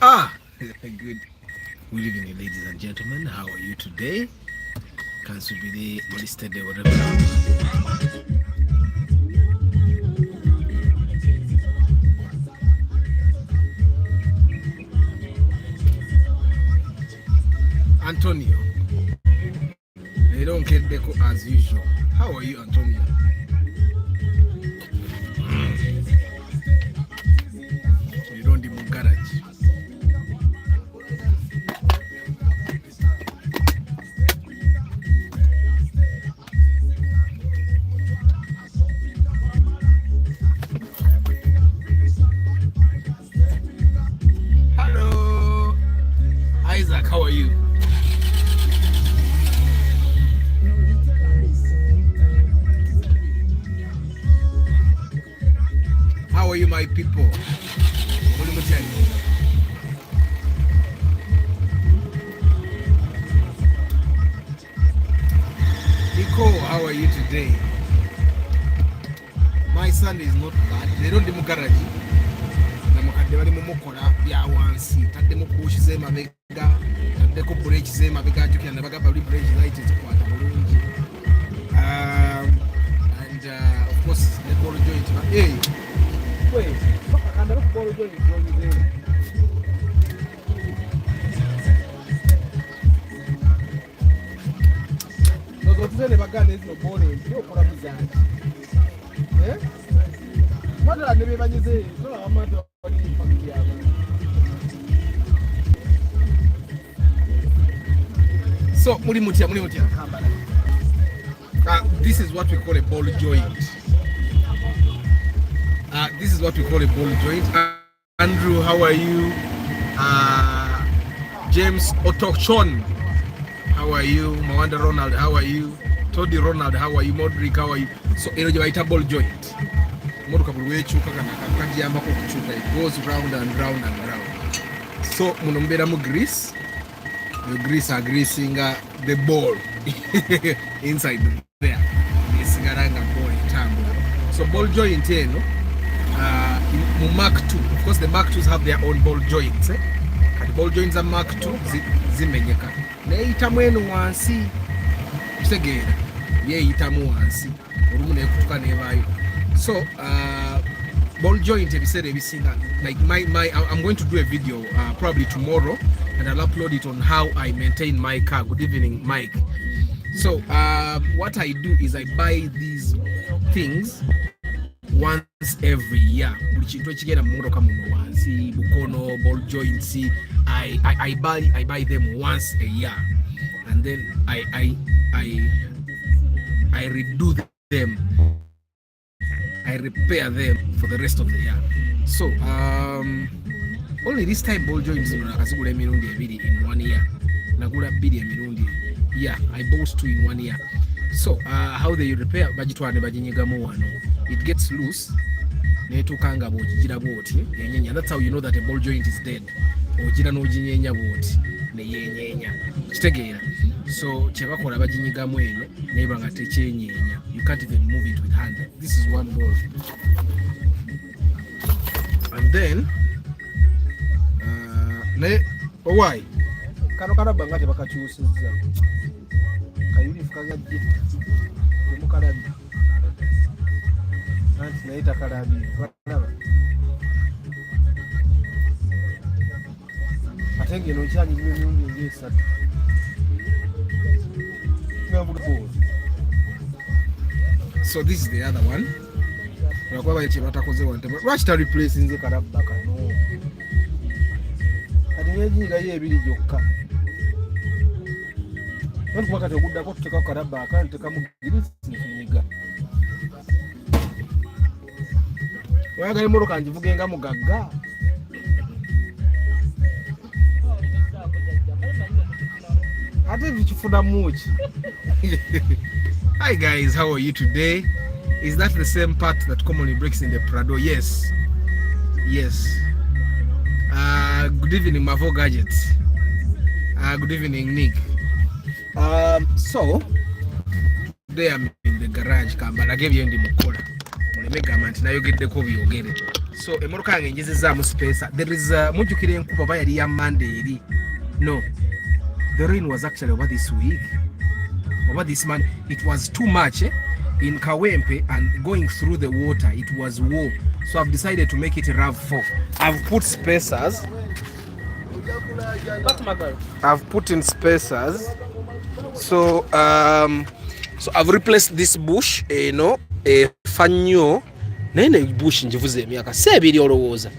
Good evening, ladies and gentlemen. How are you today? Kansubiri listed whatever. Antonio, they don't get deco as usual. How are you, Antonio? You don't do garage. Hello, Isaac. How are you? How are you, my people? What am I telling you? Nico, how are you today? My son is not bad. They don't do garage. They don't mukola bya wansi. Tadde mu push ze mabega. Tadde ko break ze mabega tukya nabaga bali break light ezikwata bulungi. And of course the ball joint. Hey. Wait. And the ball joint is going there. What is the bagane is no ball in. You for a bizarre. Eh? What are the baby say? So I'm not. So, this is what we call a ball joint. This is what we call a ball joint. Andrew, how are you? James Otochon, how are you? Mawanda Ronald, how are you? Toddy Ronald, how are you? Modric, how are you? So, it's a ball joint. It goes round and round and round. So, munombera mu grease. The grease are greasing the ball inside there. So ball joint, in Mark II. Of course, the Mark IIs have their own ball joints. And the ball joints are Mark II. Zimenyeka. Ne itamu enu wansi. Kusegera. Ye itamu wansi. Urumune kutuka nevayo. So, ball joint like I'm going to do a video probably tomorrow, and I'll upload it on how I maintain my car. Good evening, Mike. So what I do is I buy these things once every year. Bukono, ball joints. I buy them once a year, and then I redo them. I repair them for the rest of the year. So only this time ball joints in 1 year. Nagura bidi emirundi. Yeah, I bought 2 in 1 year. So how they repair it gets loose. That's how you know that a ball joint is dead. So you can't even move it with hand. This is one ball. And then why? So this is the other one. Rush to replace in the Karabaka. Don't work at a good to take a Karabaka and to come with this. Where are the Moroccan Mugaga? I think for the mooch. Hi guys, how are you today? Is that the same part that commonly breaks in the Prado? Yes. Good evening, Mavo Gadgets. Good evening, Nick. So today I'm in the garage, but I gave you in the Mukola. Now you get the Kobe, you get it. So emmotoka yange njezezaamu spacer. There is mujjukira enkuba oba yali ya Monday eri. No, the rain was actually over this week, over this month. It was too much in Kawempe, and going through the water it was warm, so I've decided to make it a RAV4. I've put spacers. I've put in spacers. So so I've replaced this bush, you know, a fanyo nene bush njivuze emyaka sebiri olowooza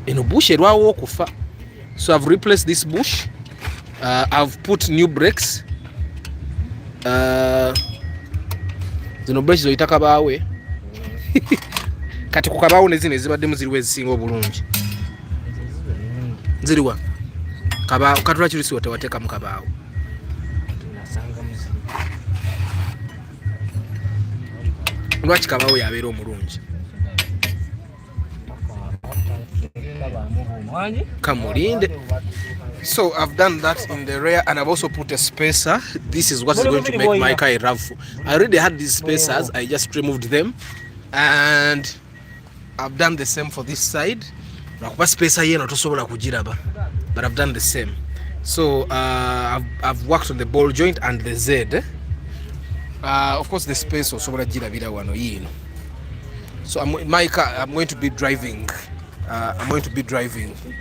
eno bush erwawo okufa. So I've replaced this bush. I've put new brakes. Zino brakes zoyita kabaawe kati ku kabaawo ne zino ezibaddemu ziriwo ezisinga obulungi ziriwa kabaawo katula kirisi tewateeka mu kabaawo. Lwaki kabaawo yabeera omulungi? Kamulinde. So I've done that in the rear, and I've also put a spacer. This is what is going to make my car a RAV4. I already had these spacers, I just removed them, and I've done the same for this side. Spacer here not tosobola kugiraba, but I've done the same. So I've worked on the ball joint and the Z. Of course the space osobola girabira wano yino. So my car, I'm going to be driving a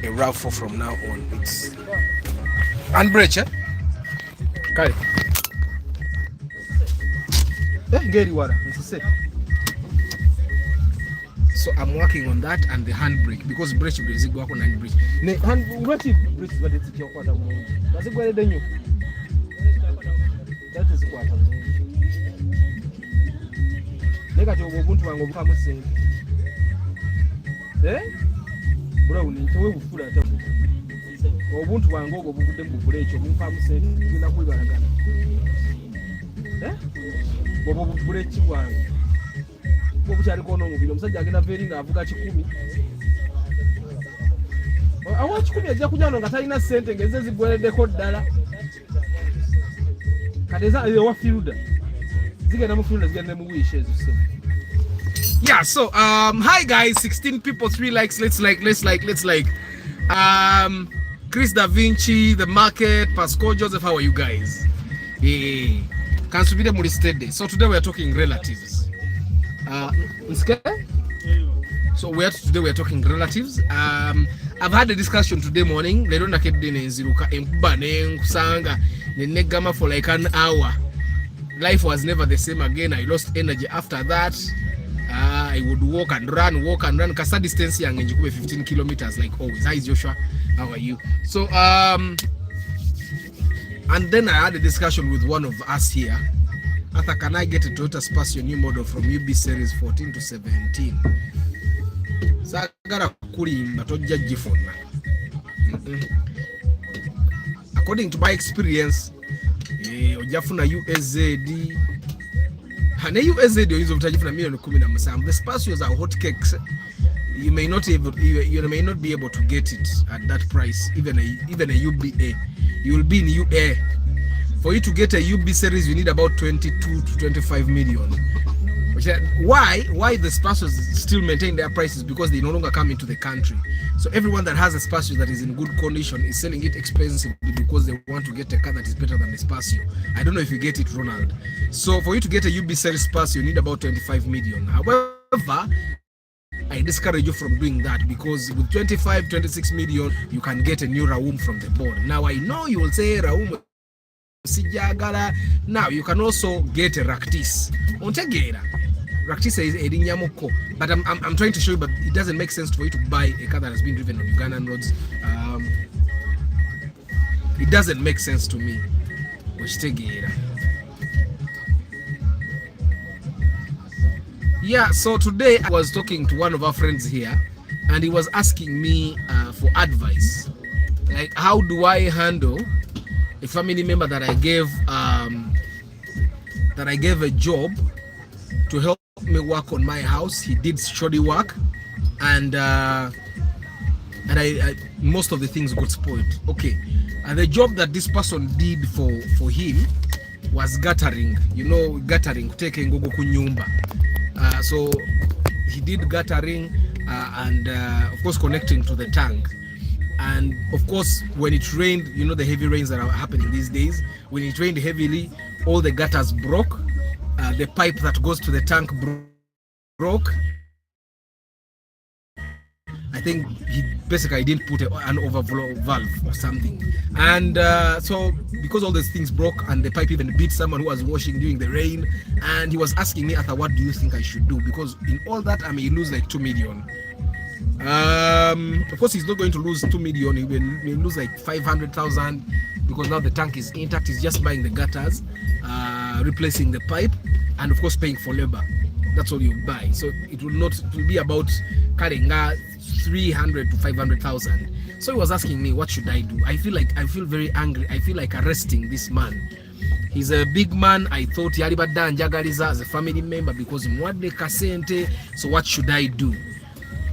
RAV4 from now on. It's handbrake, kale ngeri wala nsise. So I'm working on that and the handbrake, because brake zigwako na handbrake ne handbrake brake bade zikiyokwata mungi bazigwelede nnyo that is kwata nekati obuntu bwange obukamu sente brown ntowe bufula tabu obuntu bwange obwo buvudde mu bufula ekyo munfamu sente ngina kwibalagana obwo bufula eki bwange bwo bukyali kono omubiri omusajja agenda veri nga avuga 10 awa 10 ajja kujano nga talina sente ngeze zigwereddeko ddala kadeza ewa firuda zigenda mu firuda zigenda mu wishe ezo sente. Yeah, so hi guys, 16 people, 3 likes, let's like Chris Da Vinci, The Market, Pascal Joseph, how are you guys? Can subide muri steady. So today we are talking relatives. So today we are talking relatives. I've had a discussion today morning. Lero nakedde nenziruka enkuba nenkusanga nenegama for like an hour. Life was never the same again. I lost energy after that. I would walk and run. Kasa distance yange njikube 15 kilometers like always. Hi Joshua, how are you? So and then I had a discussion with one of us here. Arthur, can I get a Toyota Spacio new model from UB series 14 to 17? Sagara kulimba tojja gifonna. According to my experience, ojafuna USZD. And USZD oyinza obutajifuna $1,17,000. The Spacios are hot cakes. You may not be able to get it at that price. Even a UBA, you will be in UA. For you to get a UB series, you need about 22 to 25 million. Why the Spacios still maintain their prices? Because they no longer come into the country. So everyone that has a Spacio that is in good condition is selling it expensively because they want to get a car that is better than the Spacio. I don't know if you get it, Ronald. So for you to get a UB series Spacio, you need about 25 million. However, I discourage you from doing that, because with 26 million, you can get a new Raum from the board. Now I know you will say Raum sijagala. Now you can also get a Raktis. Ontegera. Raktis is Edinyamoko. But I'm trying to show you, but it doesn't make sense for you to buy a car that has been driven on Ugandan roads. It doesn't make sense to me. Yeah, so today I was talking to one of our friends here, and he was asking me for advice. Like, how do I handle a family member that I gave a job to help me work on my house? He did shoddy work, and I most of the things got spoiled. Okay, and the job that this person did for him was guttering. You know, guttering, taking gogo kunyumba. So he did guttering and of course connecting to the tank. And of course, when it rained, you know the heavy rains that are happening these days, when it rained heavily, all the gutters broke, the pipe that goes to the tank broke. I think he basically didn't put an overflow valve or something. And so because all these things broke, and the pipe even beat someone who was washing during the rain, and he was asking me, Arthur, what do you think I should do? Because in all that, I may lose like 2 million. Of course, he's not going to lose 2 million. He will lose like 500,000 because now the tank is intact. He's just buying the gutters, replacing the pipe, and of course paying for labor. That's all you buy. So it will be about carrying 300 to 500,000. So he was asking me, what should I do? I feel very angry. I feel like arresting this man. He's a big man. I thought Yaribada and Jagaliza as a family member because Mwadne Kasente. So what should I do?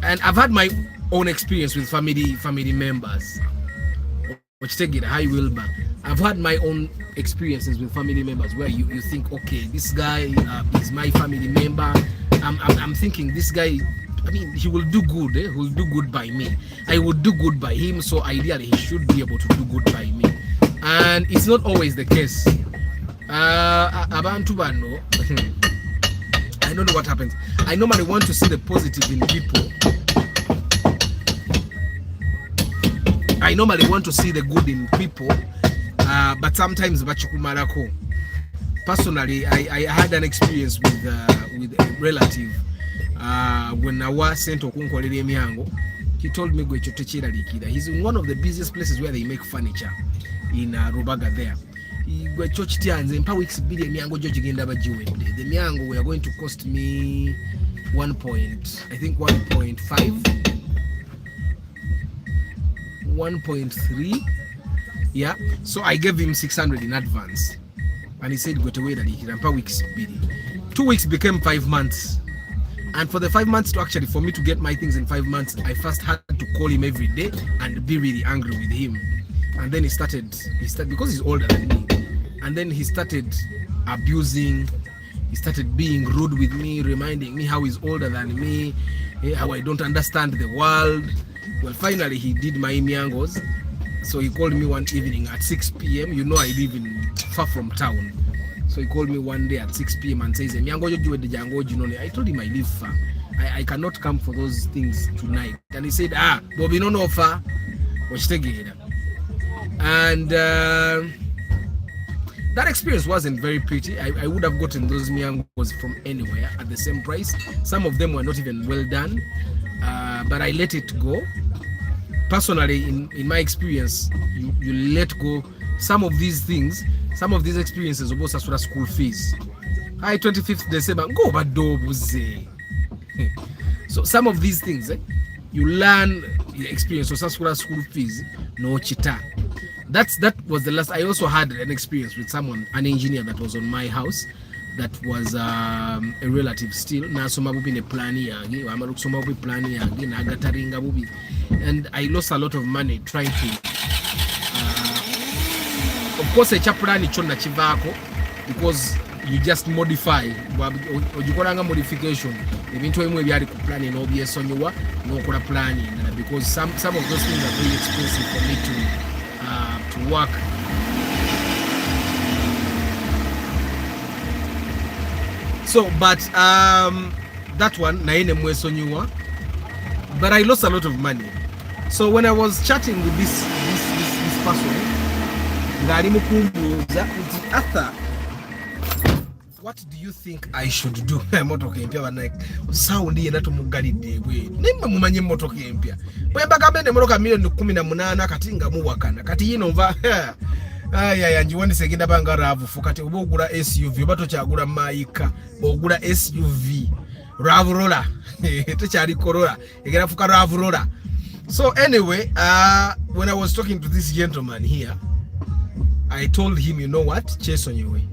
And I've had my own experience with family members. Which take it high Wilbur. I've had my own experiences with family members where you think, okay, this guy is my family member. I'm thinking this guy, I mean, he will do good. He will do good by me. I would do good by him. So ideally, he should be able to do good by me. And it's not always the case. Abantu bano, I don't know what happens. I normally want to see the positive in people. I normally want to see the good in people, but sometimes bachikumalako. Personally, I had an experience with a relative when I was sent to Kunkolere Miango. He told me he's in one of the busiest places where they make furniture in Rubaga there. The Miango were going to cost me 1.3, yeah. So I gave him 600 in advance, and he said go to wait 2 weeks became 5 months, and for the 5 months for me to get my things in 5 months, I first had to call him every day and be really angry with him. And then he started because he's older than me, and then he started abusing. He started being rude with me, reminding me how he's older than me, how I don't understand the world. Well, finally he did my miangos. So he called me one evening at 6 p.m. You know I live far from town. So he called me one day at 6 p.m. and says, I told him I live far. I cannot come for those things tonight. And he said, Bobby no no far. And that experience wasn't very pretty. I would have gotten those miangos from anywhere at the same price. Some of them were not even well done, but I let it go. Personally, in my experience, you let go some of these things, some of these experiences about school fees. 25th December, go badobuze. So some of these things, you learn the experience of school fees, no chita. That was the last. I also had an experience with someone, an engineer that was on my house, that was a relative still. Na soma bubi ne plani yangi, amaru soma bubi plani yangi, na gataringa bubi, and I lost a lot of money trying to. Of course, a chaplani chona chivako because you just modify. Ujikoranga modification. Eventually, we byali ku plani no byesonyowa no kola plani, because some of those things are very expensive for me to work. So, but that one, but I lost a lot of money. So when I was chatting with this person, Arthur, what do you think I should do? Motoka empya like sound ye nato mugalide we. Nimba mumanye motoka empya. Bwe bagabende motoka milioni 18 katinga muwakana. Kati yino nva aya njiwani segenda banga ravu fukati oba ogula SUV oba tokyagula maika ogula SUV ravu roller tokyali Corolla egera fuka ravu roller. So anyway, when I was talking to this gentleman here, I told him, you know what, chase on your way.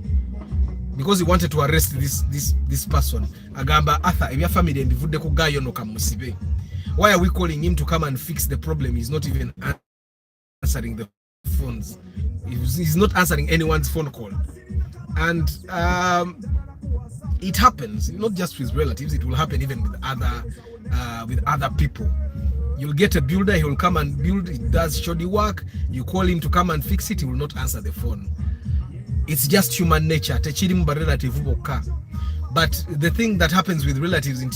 Because he wanted to arrest this person. Agamba Arthur, if your family and the guy no kamusibe. Why are we calling him to come and fix the problem? He's not even answering the phones. He's not answering anyone's phone call. And it happens not just with relatives, it will happen even with other people. You'll get a builder, he will come and build, it does shoddy work, you call him to come and fix it, he will not answer the phone. It's just human nature. But the thing that happens with relatives in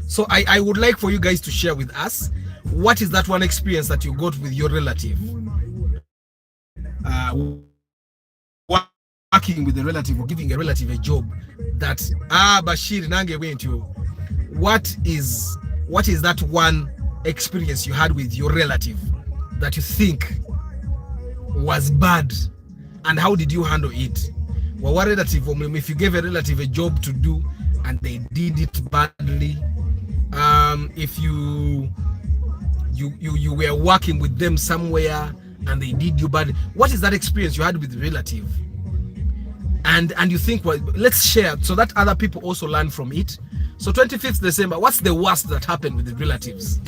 so I would like for you guys to share with us, what is that one experience that you got with your relative? Working with a relative or giving a relative a job that Bashir Nange went to. What is that one experience you had with your relative that you think was bad, and how did you handle it? Well, what relative, if you gave a relative a job to do and they did it badly, if you were working with them somewhere and they did you badly, what is that experience you had with the relative? And you think, well, let's share so that other people also learn from it. So 25th December, what's the worst that happened with the relatives?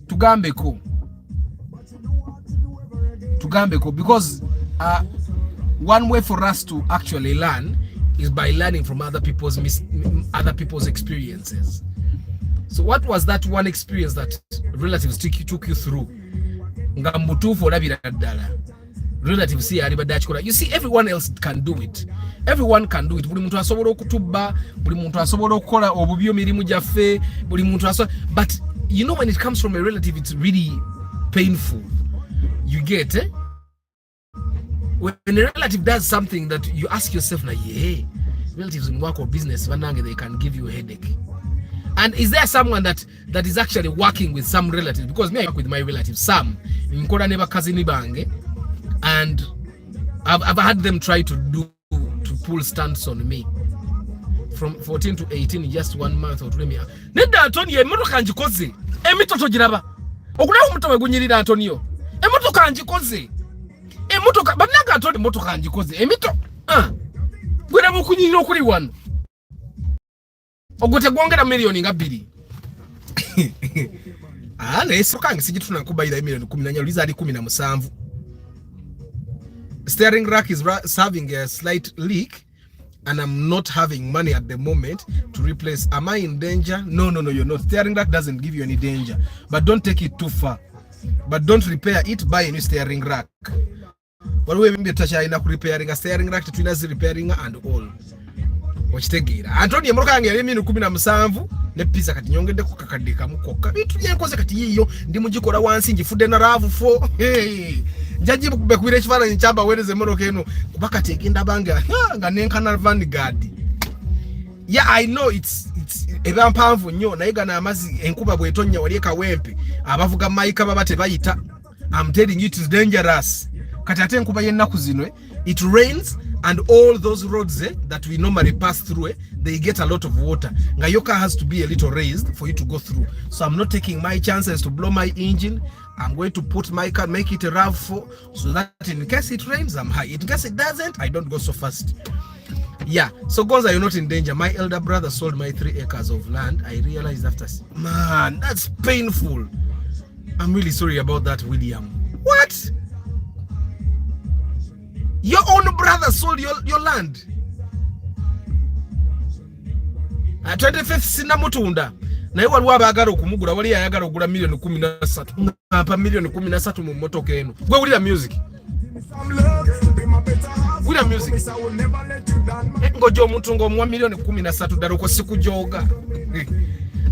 Tugambeko, because one way for us to actually learn is by learning from other people's experiences. So what was that one experience that relatives took you through? Relatives see you see, everyone else can do it. Everyone can do it. Buli muntu asobola okutuba, buli muntu asobola okukola obubyo mirimu jaffe, buli muntu but you know, when it comes from a relative, it's really painful. You get it? When a relative does something that you ask yourself, like, hey, relatives in work or business, they can give you a headache. And is there someone that is actually working with some relatives? Because me, I work with my relatives, some Nkoda never kazini bange, and I've had them try to pull stunts on me. From 14 to 18 in just 1 month or 2 months. Nenda Antonio, emotoka njikoze. Emitoto jiraba. Okulaho umutowe gunyirira Antonio. Emotoka njikoze. Emotoka bananga Antonio emotoka njikoze. Emito. Gwera bukunyirira okuli wano. Ogote gwongera millioni nga 2. Leso kange sijituna kubayira millioni 10 liza ali 17. Steering rack is having a slight leak, and I'm not having money at the moment to replace. Am I in danger? No, you're not. Steering rack doesn't give you any danger, but don't take it too far. But don't repair it, buy a new steering rack. But we will be touching repairing a steering rack to twin repairing and all. Watch the gear. Antonio Mokange, I mean, Kumina Musamvu, ne pizza at Yonga de Coca Coca. It was a catio, Dimujikola once in the food and a ravu for. Hey, Jaji Bakwich Fala in Chaba, where is the Morocano? Bakati in the banga, Ganen Van Gadi. Yeah, I know it's a pound for you, Nagana Mazi and Kuba Wetonia, Wariaka Wempi, Abafuga Maika Batebaita. I'm telling you, it is dangerous. Kataten Kubayena Kuzino, it rains. And all those roads that we normally pass through, they get a lot of water. Ngayoka has to be a little raised for you to go through. So I'm not taking my chances to blow my engine. I'm going to put my car, make it a RAV4, so that in case it rains, I'm high. In case it doesn't, I don't go so fast. Yeah, so Gonza, you're not in danger. My elder brother sold my 3 acres of land. I realized after, man, that's painful. I'm really sorry about that, William. What? Your own brother sold your land. 25th Sinamutunda. Na iwa luwa bagaro kumugura wali ayagaro gula milioni 13. Ngapa milioni 13 mu motoka eno. Gwe wulira music. Wulira music. Ngojo omuntu ng'omuwa milioni 13 ddala ko sikujoga.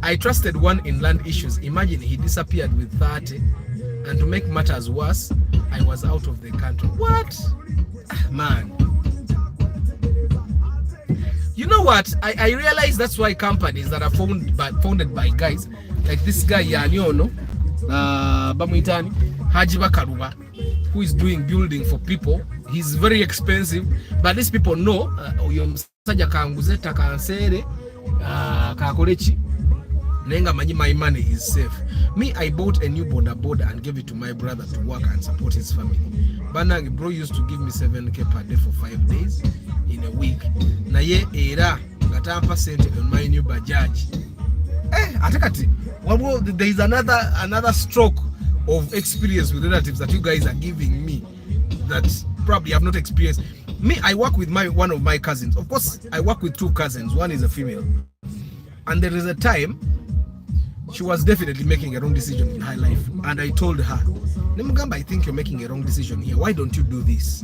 I trusted one in land issues. Imagine he disappeared with 30. And to make matters worse, I was out of the country. What? Man. You know what? I realize that's why companies that are founded by guys like this guy Yanyono, Bamuitani, Hajiba Karuba, who is doing building for people. He's very expensive, but these people know Saja Kanguzeta Kansere, Kakolechi. My money is safe. Me, I bought a new boda and gave it to my brother to work and support his family. Banang bro used to give me 7K per day for 5 days in a week. Na ye era ngata percent on my new Bajaj. Atakati. Well, there is another stroke of experience with relatives that you guys are giving me that probably have not experienced. Me, I work with one of my cousins. Of course, I work with 2 cousins. One is a female. And there is a time she was definitely making a wrong decision in her life. And I told her, Nemugamba, I think you're making a wrong decision here. Why don't you do this?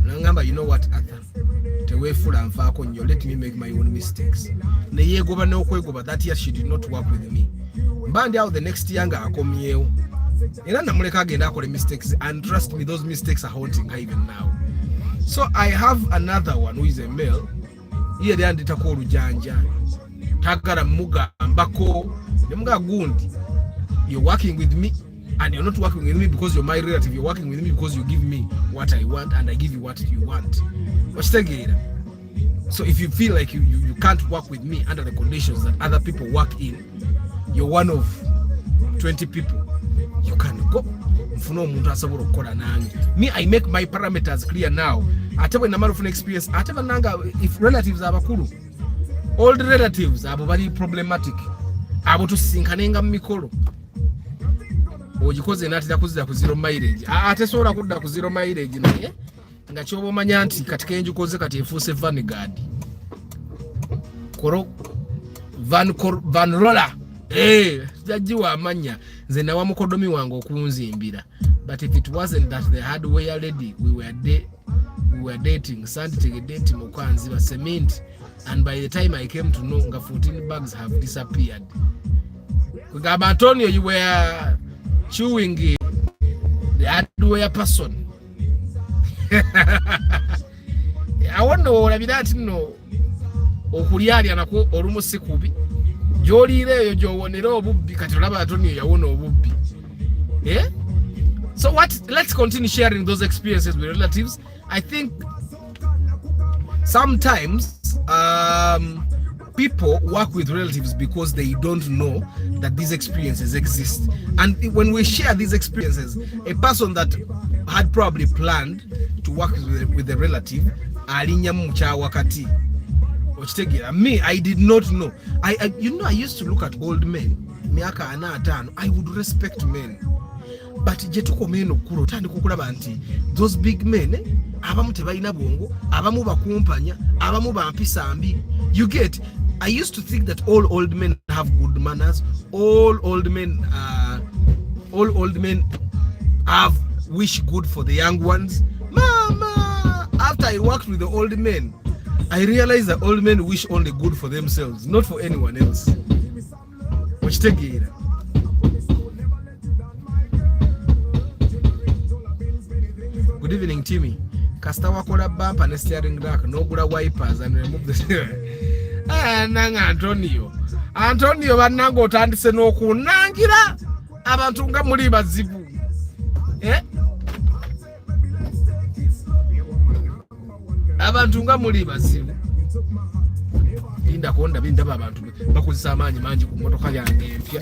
Nangamba, you know what, Arthur? Let me make my own mistakes. That year she did not work with me. Band out the next year, mistakes, and trust me, those mistakes are haunting her even now. So I have another one who is a male. You're working with me, and you're not working with me because you're my relative. You're working with me because you give me what I want and I give you what you want. So if you feel like you can't work with me under the conditions that other people work in, you're one of 20 people, you can go. Me, I make my parameters clear now. I tell you, of experience. I tell you, if relatives are bakulu, old relatives are very problematic. I want to sink an enga mikolo. Ojikoze natira kuzira ku zero mileage. Ate sola kudda ku zero mileage naye nga kyobo manya nti katika enju koze kati efuse vanguard. Koro van roller. Jajiwa amanya nze nawa mukodomi wange okunzimbira. But if it wasn't that the hardware lady we were dating, Santi dating mukwanzi wa cement, and by the time I came to know nga 14 bags have disappeared. Kugaba Antonio, you were chewing the hardware person. I wonder what that no okulyali anako olumusi kubi. Jolire jowonera obubbi kati olaba Antonio yawona obubbi. So let's continue sharing those experiences with relatives. I think sometimes people work with relatives because they don't know that these experiences exist. And when we share these experiences, a person that had probably planned to work with a relative, me, I did not know. I used to look at old men. I would respect men. But jetuko meno kuro tandi kukulaba nti those big men abamu tebalina bongo, abamu bakumpanya, abamu bampisa mbi. You get, I used to think that all old men have good manners. All old men have wish good for the young ones. Mama, after I worked with the old men, I realized that old men wish only good for themselves, not for anyone else. Which take it. Good evening, Timmy. Kasta wakola bumper and steering rack, no good wipers and remove the steering. Nanga Antonio banango tandise no kunangira abantu nga muri bazibu. Abantu nga muri bazibu. Linda konda bindaba abantu bakozesa amaanyi mangi ku motoka yange empya.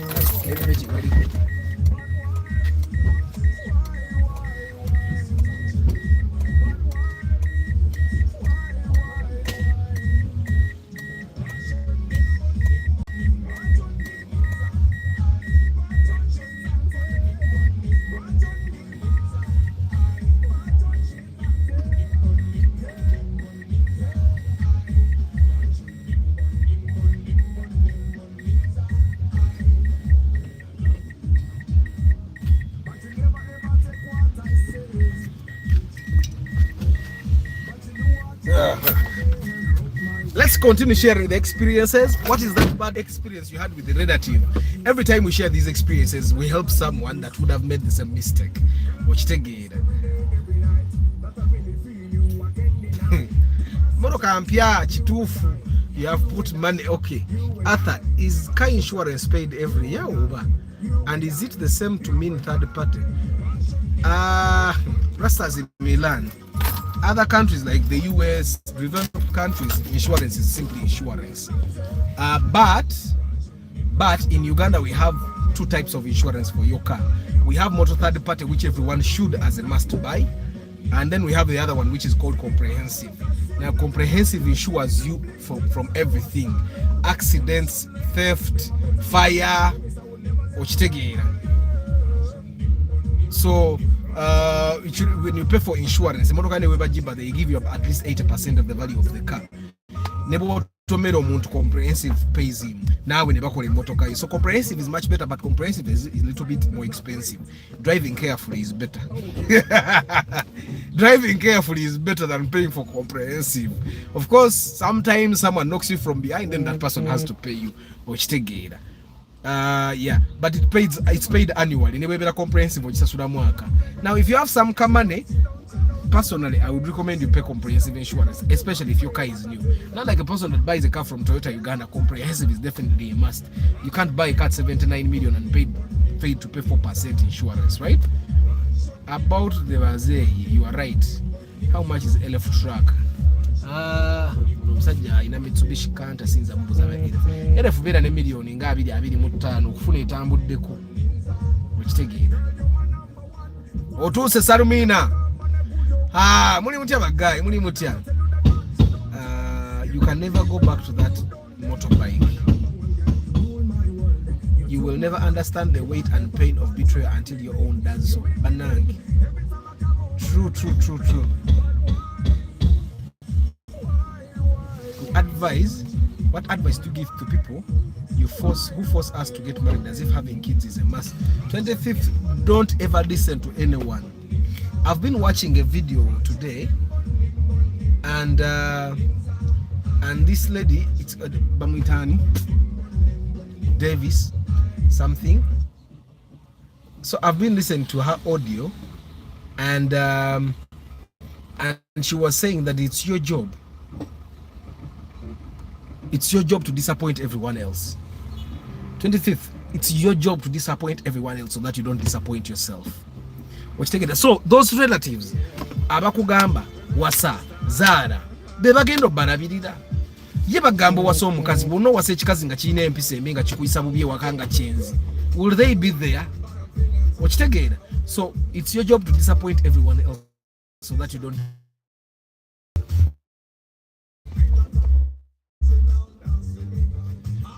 Let's continue sharing the experiences. What is that bad experience you had with the relative? Every time we share these experiences, we help someone that would have made the same mistake. Watch it again. You have put money. Okay. Arthur, is car insurance paid every year over? And is it the same to mean third party? Rastas in Milan. Other countries like the US, developed countries, insurance is simply insurance. But in Uganda, we have 2 types of insurance for your car. We have motor third party, which everyone should as a must buy. And then we have the other one, which is called comprehensive. Now, comprehensive insures you from everything. Accidents, theft, fire, So when you pay for insurance, they give you at least 80% of the value of the car. Tomero muntu comprehensive pays him now when never call him motoka. So comprehensive is much better, but comprehensive is a little bit more expensive. Driving carefully is better. Driving carefully is better than paying for comprehensive. Of course, sometimes someone knocks you from behind, then that person has to pay you. Yeah, but it's paid annually. Anyway, better comprehensive. Now, if you have some money, personally, I would recommend you pay comprehensive insurance, especially if your car is new. Not like a person that buys a car from Toyota Uganda. Comprehensive is definitely a must. You can't buy a car at 79 million and pay to pay 4% insurance, right? About the resale, you are right. How much is LF truck? Musajja ina Mitsubishi Canter sinza mbuza ba LF bera ne million nga 225 okufuna etambuddeko okitegeera otuuse Salumina. Muli mutya bagayi, muli mutya. You can never go back to that motorbike. You will never understand the weight and pain of betrayal until your own does so. Banangi. True. What advice to give to people who force us to get married as if having kids is a must? 25th, don't ever listen to anyone. I've been watching a video today, and this lady, it's Bamitani Davis something. So I've been listening to her audio, and she was saying that it's your job. It's your job to disappoint everyone else. 25th, it's your job to disappoint everyone else so that you don't disappoint yourself. So those relatives abakugamba wasa zaara bebagenda obalabirira ye bagamba wasa omukazi bono wasa ekikazi nga kirina empisa embi nga kikuyisa bubi ewaka nga kyenzi. Will they be there? Okitegeera. So it's your job to disappoint everyone else so that you don't.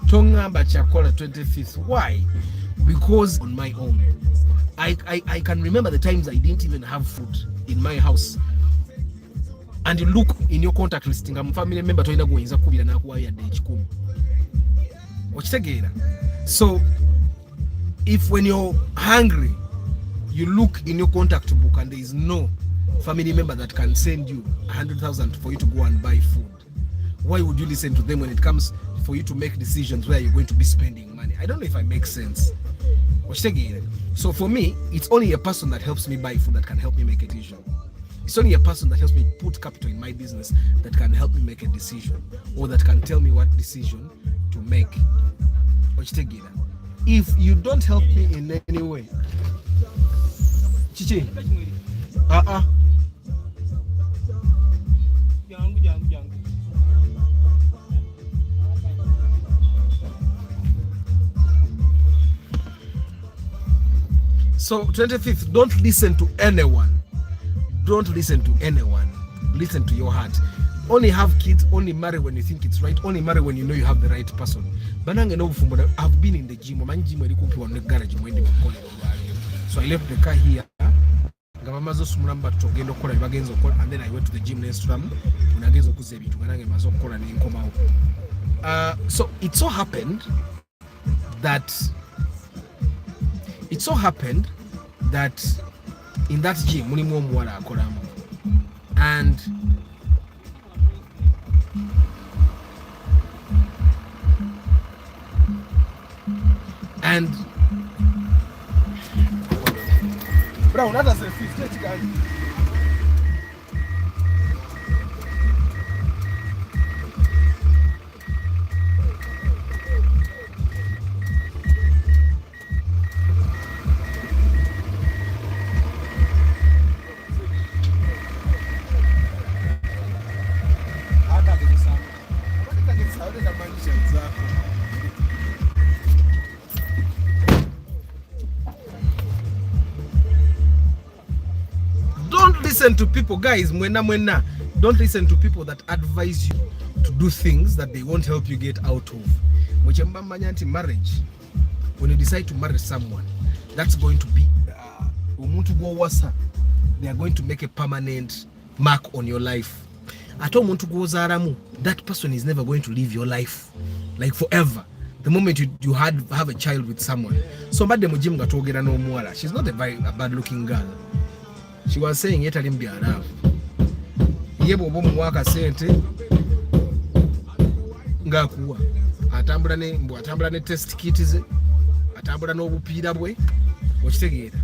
Tongamba Chakola 25th. Why? Because on my own. I can remember the times I didn't even have food in my house. And you look in your contact listing, I'm family member toina goyinza kubira na kuwa yadde ekikumi. Okitegeera. So if when you're hungry, you look in your contact book and there is no family member that can send you 100,000 for you to go and buy food, why would you listen to them when it comes for you to make decisions where you're going to be spending money? I don't know if I make sense. So for me, it's only a person that helps me buy food that can help me make a decision. It's only a person that helps me put capital in my business that can help me make a decision, or that can tell me what decision to make. If you don't help me in any way, Chichi, So 25th, don't listen to anyone. Don't listen to anyone. Listen to your heart. Only have kids, only marry when you think it's right, only marry when you know you have the right person. Banange no bufumbo. I've been in the gym. So I left the car here. And then I went to the gym next time. So it so happened that in that gym mulimu omuwala akolamu, and Brown, that is a 50 guy. Don't listen to people, guys. Don't listen to people that advise you to do things that they won't help you get out of. Marriage, when you decide to marry someone, that's going to be omuntu gw'owasa, they are going to make a permanent mark on your life. Ate omuntu gw'ozaalamu, that person is never going to live your life like forever. The moment you have a child with someone. So mbadde mu gym nga twogera n'omuwala. She's not a bad looking girl. She was saying yetali mbyalaavu. Ye bw'oba omuwaaka sente ng'akuwa. Atambula ne test kit ze, atambula n'obupiira bwe, okitegeera.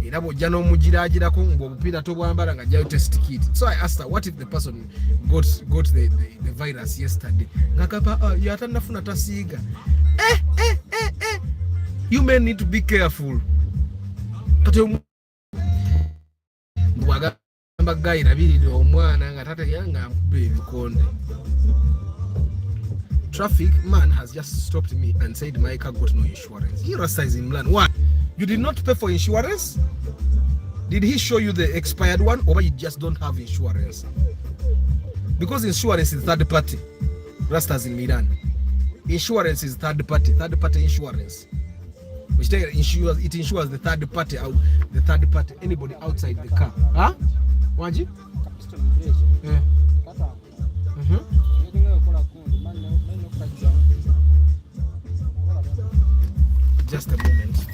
Era bw'ojja n'omugiraagirako ng'obupiira tobwambala ng'ajjayo test kit. So I asked her, what if the person got the virus yesterday? Ng'agamba, yatanafuna tasiiga. You men need to be careful. Kati bw'agamba gayira biridde omwana nga tate yange amukubba ebikonde. Traffic man has just stopped me and said my car got no insurance. He Rasta is in Milan. What? You did not pay for insurance? Did he show you the expired one, or you just don't have insurance? Because insurance is third party. Rastas in Milan. Insurance is third party insurance. Which it insures the third party anybody outside the car. Huh? Waji? Yeah. Just a moment.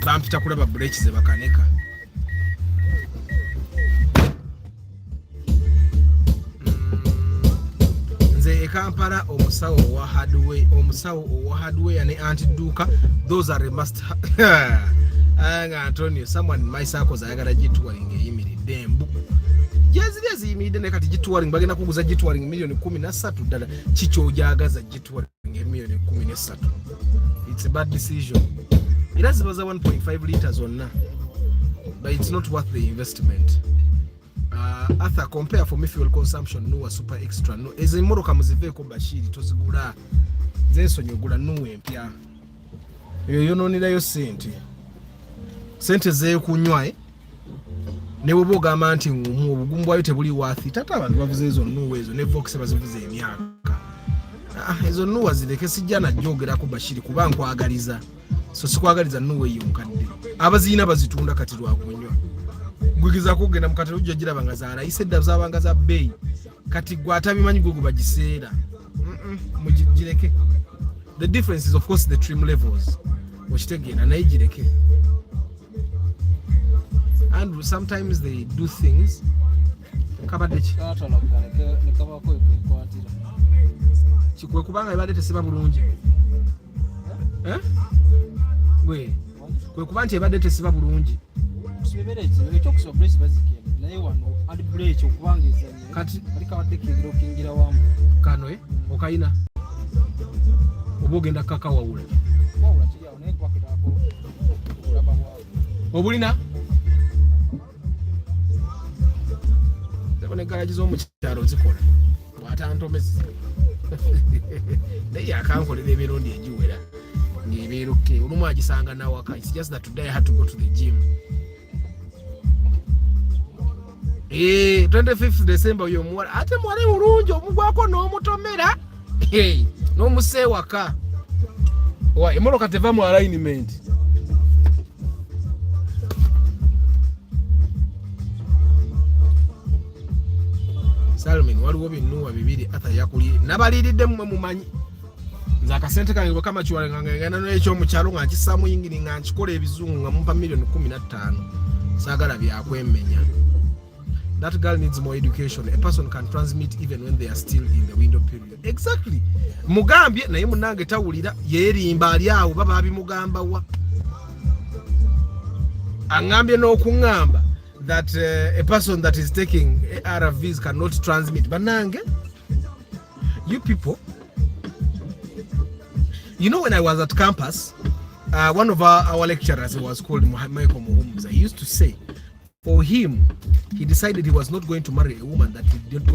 Bampita kulaba brakes ze bakanika. Nze Kampala omusawo owa hardware ne antiduka, those are a must. Anga Antonio, someone in my circles ayagala gitwaling eyimiridde embu. Jezire ziyimiridde ne kati gitwaling bagenda kuguza gitwaling milioni 13 ddala. Kicho jagaza gitwaling milioni 13. It's a bad decision. It has about 1.5 liters on now, but it's not worth the investment. Arthur, compare for me fuel consumption no super extra no. Is a moroka muziveko bashiri tozigula zenso nyogula nuwe mpya. Yo nonirayo sente ze kunywa ne boboga amanti ngumu obugumbu ayo tebuli wathi tata abantu bavuze ezo nuwe ezo ne Vox bazivuze emyaka. Ezo nuwa zileke sijana jogera ku bashiri kuba nkwagaliza. So sikwagaliza nuwe yonkadde. Abazina bazitunda kati lwa kunywa. Gwigiza kugenda mukatale ujja gira bangazaala isedda zabanga za bay. Kati gwatabimanyi gugu bagiseera. Mujireke. The difference is of course the trim levels. Ochitegena naye gireke. And sometimes they do things kabadechi. Chikwe kubanga ibade tesiba bulungi. Gwe kwe kuba nti ebadde tesiba bulungi sibeberechi ekyo kusobulesi bazikenda naye wano ali breach okubangeza kati alikabadde kingira wamu kano okaina obogenda kaka wawula kiri awo naye kwakirako olaba wawo obulina zabone garaji zo mu kyalo zikola watantomezi naye akankolera emirundi egiwera ngebeeruke olumu agisanga nawaka. It's just that today I had to go to the gym. 25th December yo muwala ate mwale mulungi omugwako n'omutomera n'omusewaka wa emoloka teva mu alignment. Salmin waliwo binnuwa bibiri ata yakulie nabaliridde mmwe mumanyi akasente kange kama chiwalenganga n'ekyo mu kyalo nga kisaamu yingini nga nkikola ebizungu nga mumpa $15,000 saagala byakwemmenya. That girl needs more education. A person can transmit even when they are still in the window period. Exactly. Mugambye naye munange tawulira yeerimba ali awo baba abimugamba wa. Angambye n'okungamba that a person that is taking ARVs cannot transmit. Banange, you people, you know, when I was at campus, one of our lecturers was called Michael Muhumza. He used to say, for him, he decided he was not going to marry a woman that did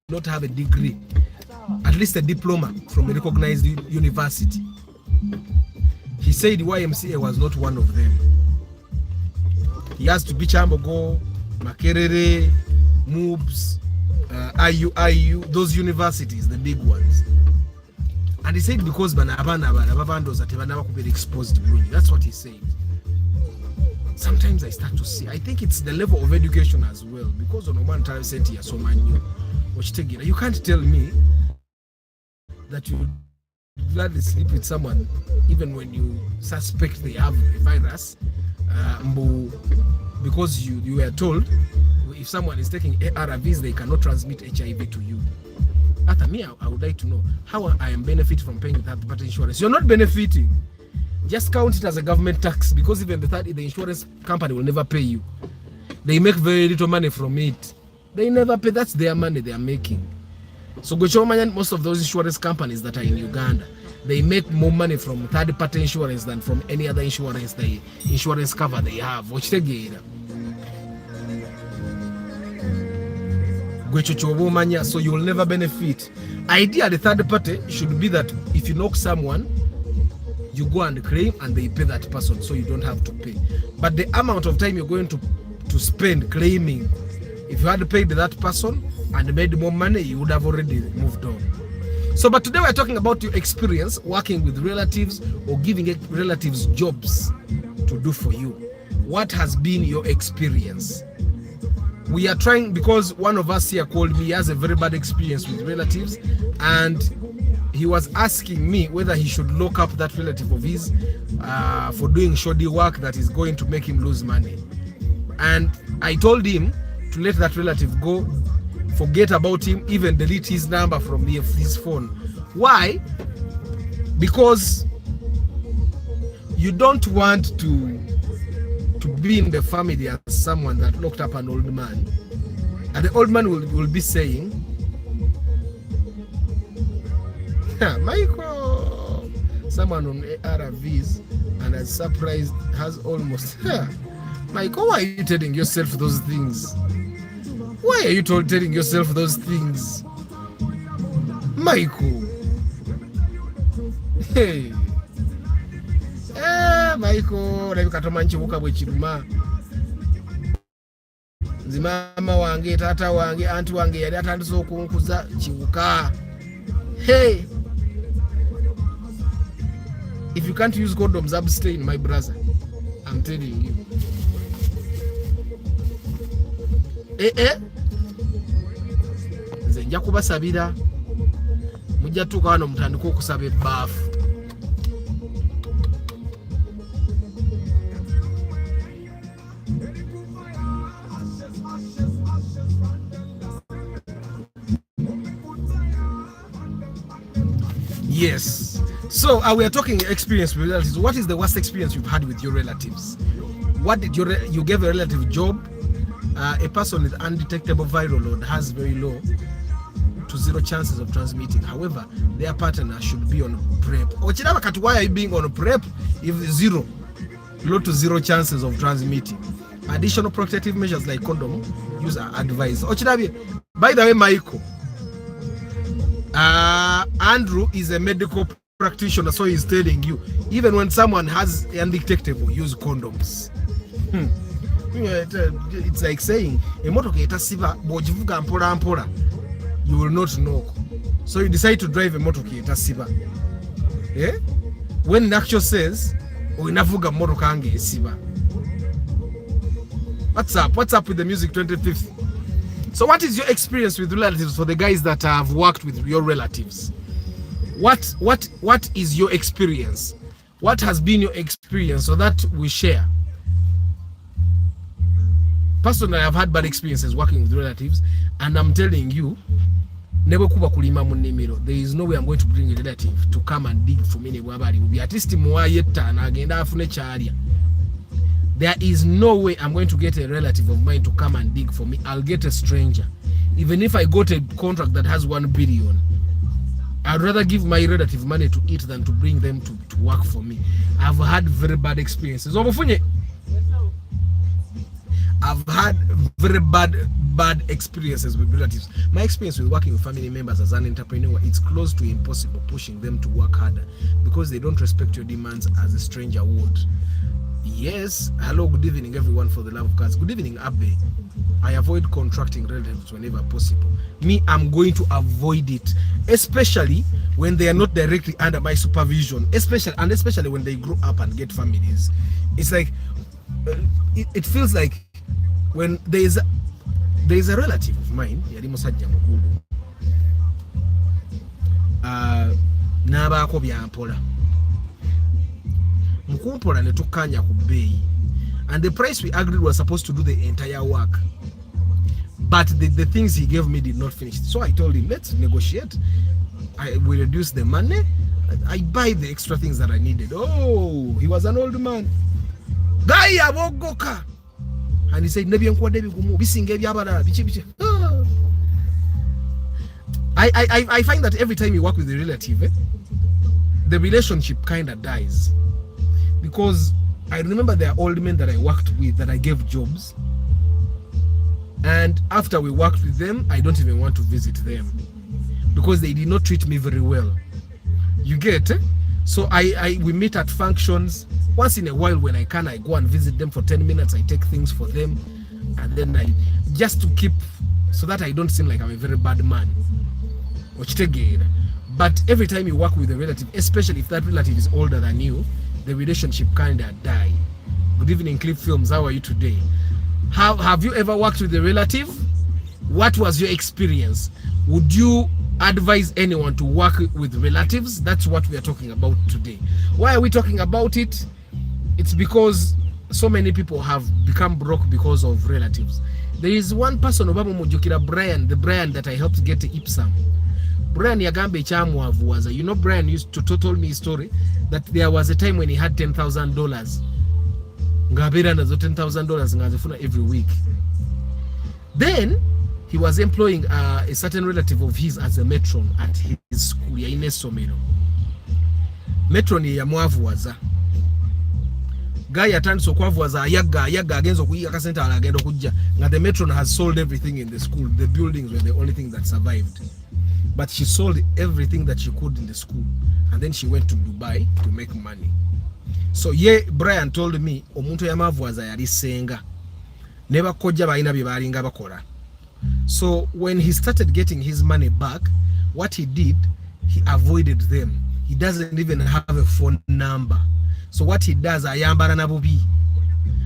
not have a degree, at least a diploma from a recognized university. He said YMCA was not one of them. He has to be Chambogo, Makerere, MOOBS, IU, those universities, the big ones. And he said because Banabana be exposed to bullying. That's what he said. Sometimes I start to see, I think it's the level of education as well, because on one time said here so many you can't tell me that you gladly sleep with someone even when you suspect they have a virus, because you were told if someone is taking ARVs they cannot transmit HIV to you. After me, I would like to know how I am benefiting from paying that part insurance. You're not benefiting. Just count it as a government tax, because even the insurance company will never pay you. They make very little money from it. They never pay. That's their money they are making. So most of those insurance companies that are in Uganda, they make more money from third-party insurance than from any other insurance cover they have. So you will never benefit. Idea the third party should be that if you knock someone, you go and claim and they pay that person, so you don't have to pay. But the amount of time you're going to spend claiming, if you had paid that person and made more money, you would have already moved on. So, but today we're talking about your experience working with relatives or giving relatives jobs to do for you. What has been your experience? We are trying, because one of us here called me, he has a very bad experience with relatives, and he was asking me whether he should lock up that relative of his for doing shoddy work that is going to make him lose money. And I told him to let that relative go, forget about him, even delete his number from his phone. Why? Because you don't want to be in the family as someone that locked up an old man, and the old man will be saying, Michael, someone on ARVs and is surprised, has almost, Michael, why are you telling yourself those things? Why are you telling yourself those things? Michael. Hey. Michael, like katomanchi buka bwe kiruma. Nzimama wange, tata wange, anti wange yali atandise okunkuza kibuka. Hey. If you can't use condoms, abstain, my brother. I'm telling you. Nze nja kubasabira. Mujja tuka wano mutandika okusaba ebbaafu. Yes. So we are talking experience with relatives. What is the worst experience you've had with your relatives? What did you gave a relative job? A person with undetectable viral load has very low to zero chances of transmitting. However, their partner should be on PrEP. Why are you being on PrEP if low to zero chances of transmitting? Additional protective measures like condom use are advised. By the way, Michael, Andrew is a medical practitioner, so he's telling you, even when someone has undetectable, use condoms. It's like saying, you will not know. So you decide to drive a motoka etasiba. Yeah? When Nacho says, what's up? What's up with the music 25th? So what is your experience with relatives for the guys that have worked with your relatives? what is your experience? What has been your experience, so that we share? Personally, I've had bad experiences working with relatives, and I'm telling you, never kuba kulima mu nnimiro. There is no way I'm going to bring a relative to come and dig for me. At least there is no way I'm going to get a relative of mine to come and dig for me. I'll get a stranger. Even if I got a contract that has 1 billion, I'd rather give my relative money to eat than to bring them to work for me. I've had very bad experiences. I've had very bad experiences with relatives. My experience with working with family members as an entrepreneur, it's close to impossible pushing them to work harder because they don't respect your demands as a stranger would. Yes, hello, good evening everyone, for the love of God. Good evening, Abe. I avoid contracting relatives whenever possible. Me, I'm going to avoid it, especially when they are not directly under my supervision, especially when they grow up and get families. It's like, it feels like when there is a relative of mine, yali musajja mukulu, n'abaako byampola mukumpola ne tukanya ku bbeeyi, and the price we agreed was supposed to do the entire work, but the things he gave me did not finish. So I told him, let's negotiate. I will reduce the money, I buy the extra things that I needed. Oh, he was an old man. Guy abogoka. And he said, I find that every time you work with a relative, the relationship kind of dies. Because I remember there are old men that I worked with that I gave jobs. And after we worked with them, I don't even want to visit them because they did not treat me very well. You get? So we meet at functions. Once in a while when I can, I go and visit them for 10 minutes. I take things for them. And then just to keep, so that I don't seem like I'm a very bad man. But every time you work with a relative, especially if that relative is older than you, the relationship kind of die. Good evening, Clip Films. How are you today? Have you ever worked with a relative? What was your experience? Would you advise anyone to work with relatives? That's what we are talking about today. Why are we talking about it? It's because so many people have become broke because of relatives. There is one person, Brian, the Brian that I helped get to Ipsam. Brian Yagambe Chamwavu was, you know, Brian used to tell me a story that there was a time when he had $10,000. $10,000 every week. Then he was employing a certain relative of his as a matron at his school. Matron yamwavuwaza. Guy atandise okwavuwaza ayagga agenza okuyiga akasente agenda okujja nga the matron has sold everything in the school. The buildings were the only thing that survived, but she sold everything that she could in the school, and then she went to Dubai to make money. So Brian told me omuntu yamavuwaza yali senga ne bakojja balina bye balinga bakola. So when he started getting his money back, what he did, he avoided them. He doesn't even have a phone number. So what he does, ayambala na bubi.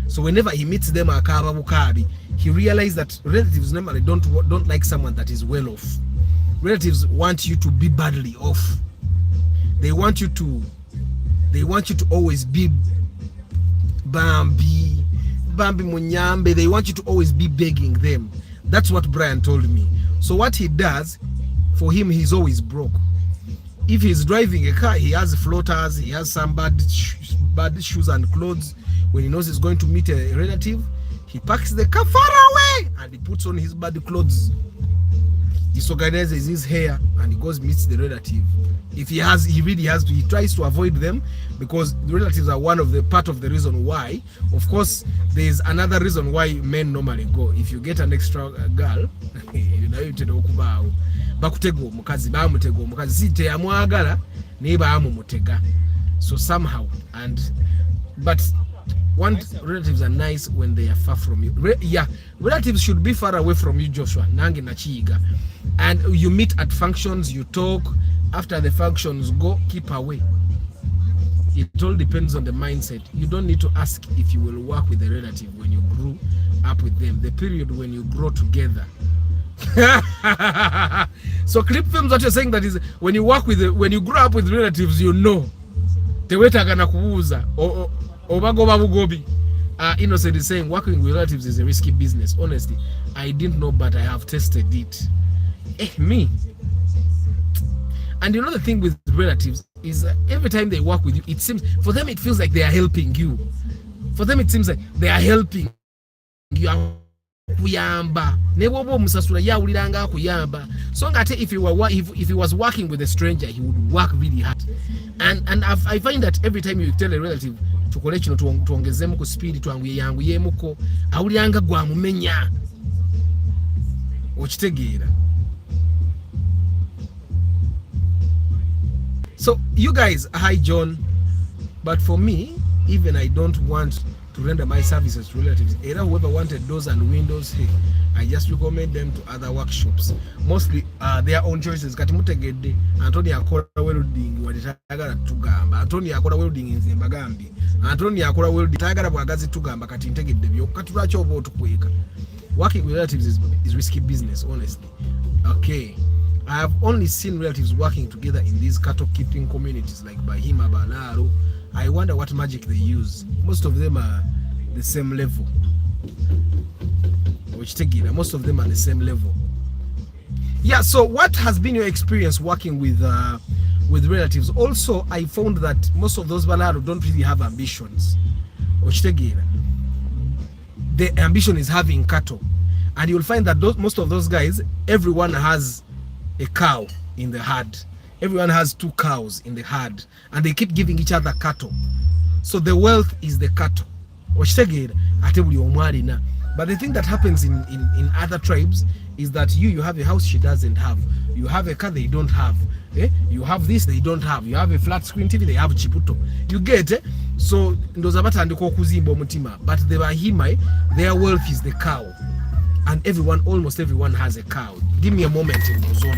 So whenever he meets them akaba bukabi, he realized that relatives normally don't like someone that is well off. Relatives want you to be badly off. They want you to always be Bambi Munyambe. They want you to always be begging them. That's what Brian told me. So what he does, for him, he's always broke. If he's driving a car, he has floaters, he has some bad shoes and clothes. When he knows he's going to meet a relative, he parks the car far away and he puts on his bad clothes. Disorganizes his hair and he goes meets the relative. If he really has to, he tries to avoid them because the relatives are part of the reason why. Of course, there's another reason why men normally go. If you get an extra girl, so somehow, but one, relatives are nice when they are far from you. Relatives should be far away from you, Joshua. Nangi na chiga. And you meet at functions, you talk. After the functions go, keep away. It all depends on the mindset. You don't need to ask if you will work with a relative when you grew up with them. The period when you grow together, So clip films, what you're saying that is when you grow up with relatives, you know. Tewetagana kuuza obagoba bugobi. Innocent is saying working with relatives is a risky business. Honestly, I didn't know, but I have tested it. Me. And you know the thing with relatives is every time they work with you, it seems for them it feels like they are helping you. For them it seems like they are helping you. Kuyamba nebobo omusasula yawuliranga kuyamba. So ngate if he was working with a stranger, he would work really hard. And I find that every time you tell a relative tukole kino tuongezemu ku speed twanguyeyanguyemu awuliranga gwamumenya okitegeera. So you guys, hi John, but for me, even I don't want to render my services to relatives. Either whoever wanted doors and windows, hey, I just recommend them to other workshops. Mostly their own choices. Kati mutegedde Anthony akola welding walitagala tugamba. Anthony akola welding nze mbagambi. Anthony akola welding tagala bwagazi tugamba kati ntegedde byo. Kati lwaki oba otukweka. Working with relatives is risky business, honestly. Okay. I have only seen relatives working together in these cattle keeping communities like Bahima, Balaro. I wonder what magic they use. Most of them are the same level. Most of them are the same level. Yeah, so what has been your experience working with relatives? Also, I found that most of those Balaro don't really have ambitions. The ambition is having cattle. And you'll find that most of those guys, everyone has a cow in the herd. Everyone has 2 cows in the herd, and they keep giving each other cattle. So the wealth is the cattle. But the thing that happens in other tribes is that you have a house she doesn't have. You have a car they don't have. You have this they don't have. You have a flat screen TV they have chiputo. You get it? So mutima. But the Bahima, their wealth is the cow. And almost everyone has a cow. Give me a moment in the zone.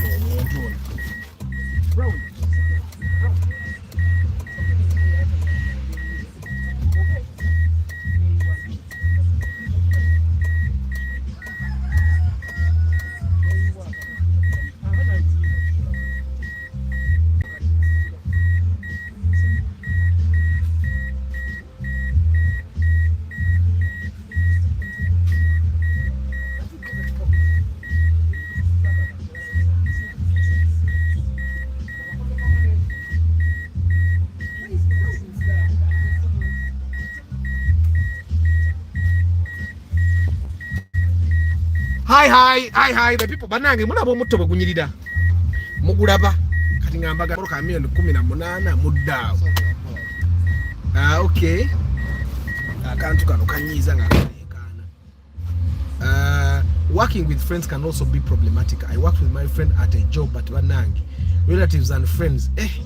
Hi the people banange mulabo mutto bagunyirira mugulaba kati ngambaga ka milioni 18 muddawo. Okay, akantu kano kanyiza ngakana. Working with friends can also be problematic. I worked with my friend at a job, but banange relatives and friends, if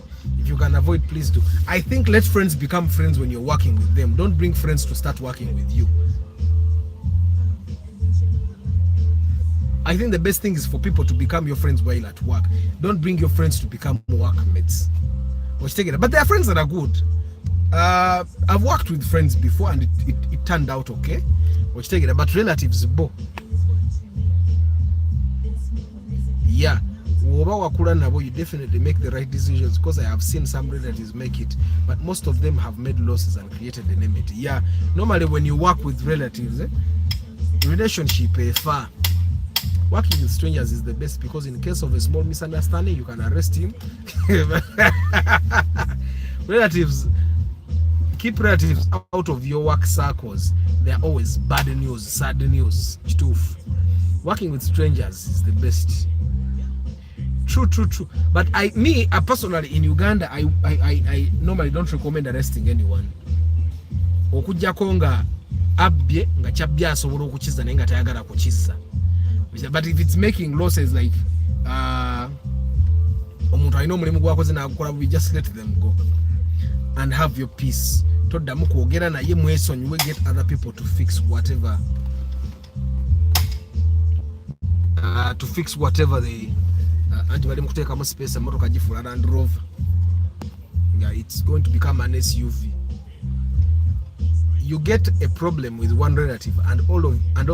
you can avoid, please do. I think let friends become friends when you're working with them. Don't bring friends to start working with you. I think the best thing is for people to become your friends while at work. Don't bring your friends to become workmates. But there are friends that are good. I've worked with friends before and it turned out okay. But relatives, yeah, you definitely make the right decisions, because I have seen some relatives make it, but most of them have made losses and created enmity. Yeah, normally when you work with relatives, relationship far. Working with strangers is the best, because in case of a small misunderstanding, you can arrest him. Relatives, keep relatives out of your work circles. They're always bad news, sad news. Working with strangers is the best. True. But me personally in Uganda, I normally don't recommend arresting anyone. Okujjako nga abye nga kyabya asobola okukiza naye nga tayagala kukiza. But if it's making losses like omuntu alina omulimu gwakoze n'agukola bubi, just let them go and have your peace. Toddamu kwogera naye mwesonyiwe, get other people to fix whatever they anti bali mukuteekamu space emotoka gifuula Land Rover. Yeah, it's going to become an SUV. you get a problem with one relative and all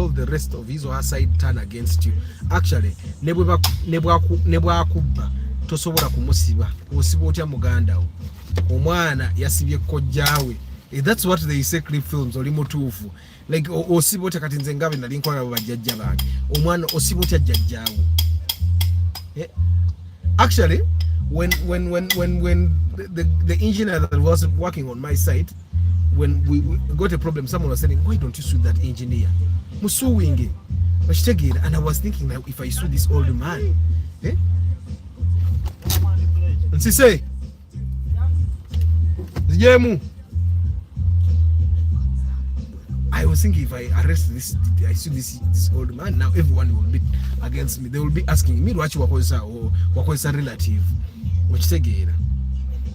the rest of his or her side turn against you. Actually, nebwa kubba tosobola kumusiba. Osiba otya muganda wo. Omwana yasibye kojjawe. That's what they say clip films oli mutuufu. Like osiba otya kati nze ngabe nali nkola bajjajja bange. Omwana osiba otya jjajjawo. Actually, when the engineer that was working on my site, when we got a problem, someone was saying, why don't you sue that engineer? Musuwinge. And I was thinking, like, if I sue this old man, and she say, I was thinking, if I arrest this, I sue this old man, now everyone will be against me. They will be asking me, what was a relative? Which again,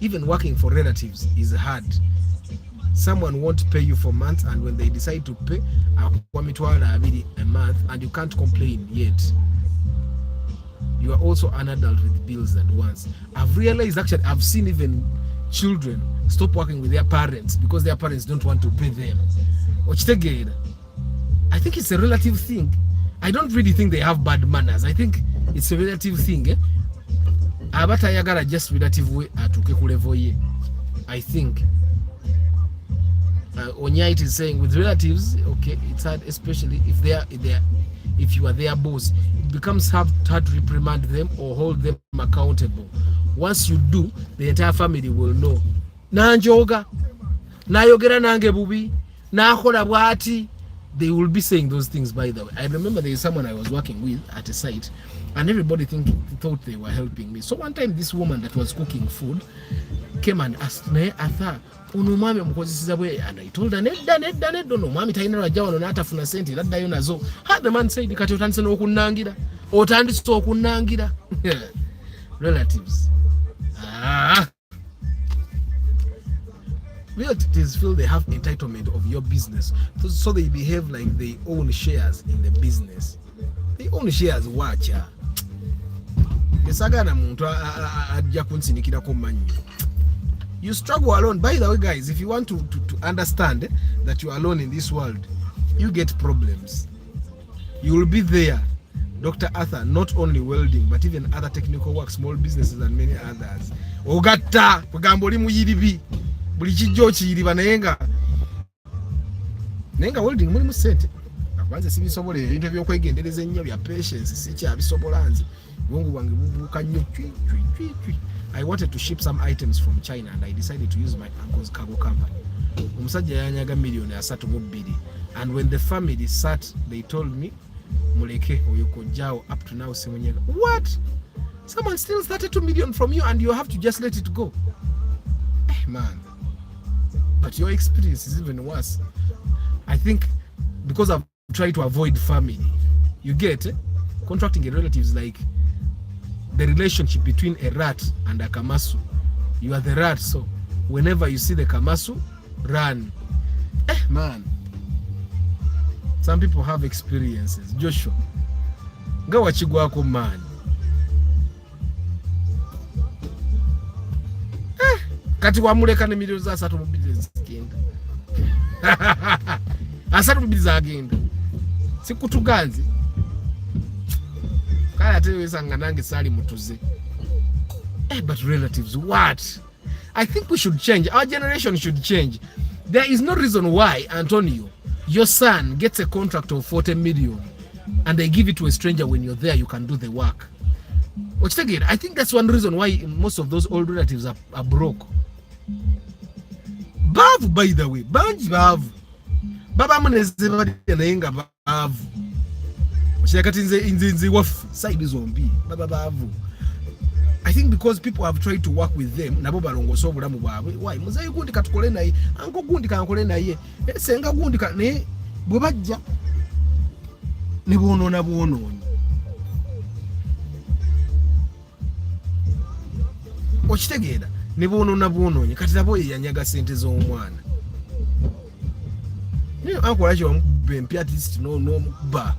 even working for relatives is hard. Someone won't pay you for months, and when they decide to pay, a month, and you can't complain yet. You are also an adult with bills and wants. I've realized, actually, I've seen even children stop working with their parents because their parents don't want to pay them. I think it's a relative thing. I don't really think they have bad manners. I think it's a relative thing. Abatayagala just relative way atuke ku level ye. I think. Onyait is saying with relatives, okay, it's hard, especially if you are their boss. It becomes hard to reprimand them or hold them accountable. Once you do, the entire family will know. Nanjoga, nayogera nange bubi, nakola bwati. They will be saying those things, by the way. I remember there is someone I was working with at a site, and everybody thought they were helping me. So one time this woman that was cooking food came and asked me, Arthur, and I told her, nedda, no, mami taina rajawa no natafuna senti, raddayo nazo. The man said, kati otandise n'okunnangira. Otandise okunnangira. Relatives. Relatives feel they have entitlement of your business, so they behave like they own shares in the business. They own shares, wacha. Esagana muntu ajja kunsinikirako manyi. You struggle alone. By the way, guys, if you want to understand that you are alone in this world, you get problems. You will be there. Dr. Arthur, not only welding, but even other technical work, small businesses, and many others. Ogata, pagamboli muyiribi. Bulichijjo chiriba nayenga welding muri musente akwanze sibisobole ebintu byokwegendereza ennyo bya patience sikyabisobolanze bongo bwange bubuka nnyo twi. I wanted to ship some items from China and I decided to use my uncle's cargo company. Omusajja yanyaga million 32, and when the family sat, they told me muleke oyo kojjao up to now simunyega. What? Someone steals 32 million from you and you have to just let it go? Man. But your experience is even worse. I think because I've tried to avoid family, you get contracting a relative is like the relationship between a rat and a kamasu. You are the rat, so whenever you see the kamasu, run. Man. Some people have experiences. Joshua, go wachigwako man. Kati wamuleka ne milioni za 3 zigenda. Asatu mbili zagenda. Sikutuganzi. Kaya tewe sanga nange sali mutuze. But relatives, what? I think we should change. Our generation should change. There is no reason why, Antonio, your son gets a contract of 40 million and they give it to a stranger. When you're there, you can do the work. I think that's one reason why most of those old relatives are broke. Bavu, by the way, banji bavu. Baba muneze badi nayenga bavu. Oshakati nze wafu side zombi. Baba bavu. I think because people have tried to work with them, nabo balongoso obulamu bwabwe. Why? Muzayi gundi katukole naye, anko gundi kankole naye. Senga gundi ka ne bwe bajja ne bonona bononyi. Okitegeera ne bonona bononyi kati nabo yanyaga sente z'omwana. Ne ankola kyo omukubbe empyatist no mukuba.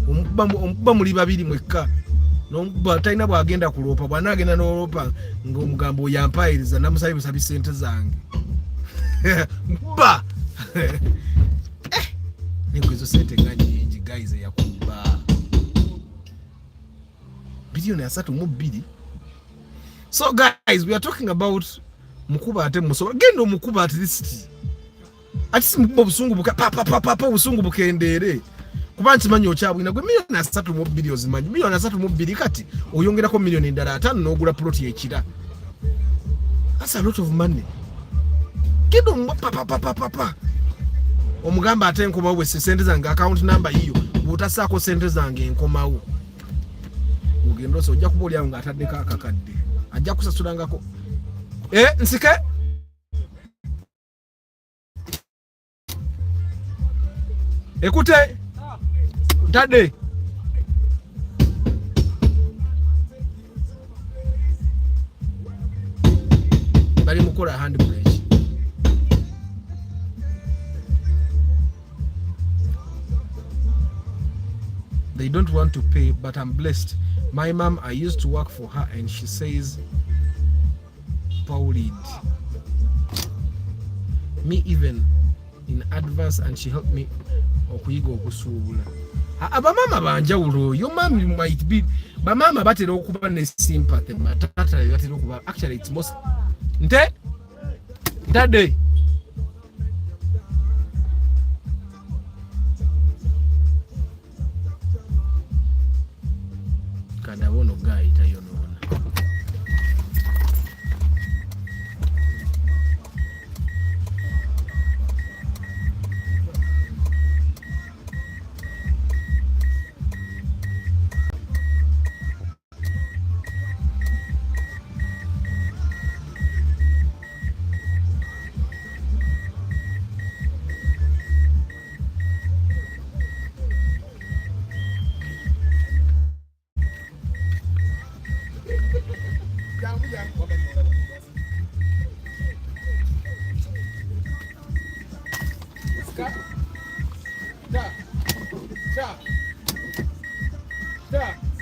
Omukuba muli babiri mwekka. No talina bwagenda kuloopa bwana agenda n'oloopa ng'omugambo yampayiriza namusabye musabye sente zange. Mukuba Nikwezo sente ngani nji guys yakuba bilioni 3.2. So guys, we are talking about mukuba ate musobola gendo mukuba at least mukuba busungu buka pa busungu bukendere kuba nkimanyi okyabwina gwe milioni 3.2 zimanyi milioni 3.2 kati oyongerako milioni ndala 5 n'ogula plot y'ekira. That's a lot of money. Gendo pa omugamba ate nkomawo we sente zange account number hiyo butasaako sente zange nkomawo ugendo so ojja kuba olyawo ng'ataddeko akakadde ajja kusasulangako nsike ekute ntadde bali mukola handbrake. They don't want to pay, but I'm blessed. My mom, I used to work for her, and she says, Paulid me even in advance, and she helped me. Okuyiga okusubula. Abamama banjawulo. Your mom might be, bamama batera okuba ne sympathy. Matata batera okuba. Actually, it's most. Nte? That day. Kadawono guy tayono.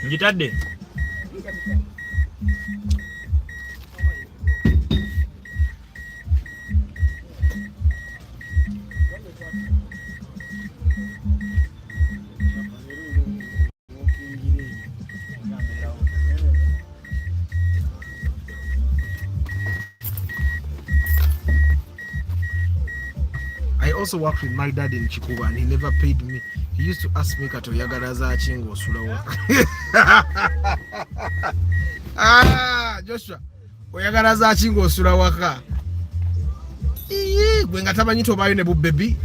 Njitadde. I also worked with my dad in Chikuba and he never paid me. He used to ask me kato yagaraza chingo sulawa. Joshua, oyagaraza chingo sulawa ka. Gwe ngatamanyi tobayo ne bu baby.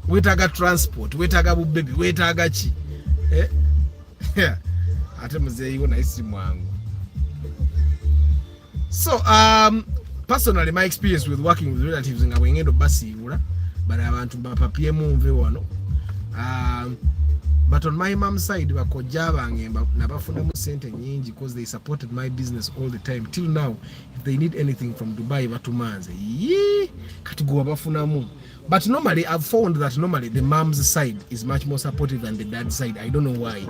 Wetaga transport, wetaga bu baby, wetaga chi. Ate muzeyi wona isimu wangu. So personally, my experience with working with relatives nga bwengendo basiibula bali abantu bapapye munve wano. But on my mom's side bakojja bange nabafunamu sente nyingi because they supported my business all the time till now. If they need anything from Dubai batumanze kati go bafunamu. But normally I've found that normally the mom's side is much more supportive than the dad's side. I don't know why.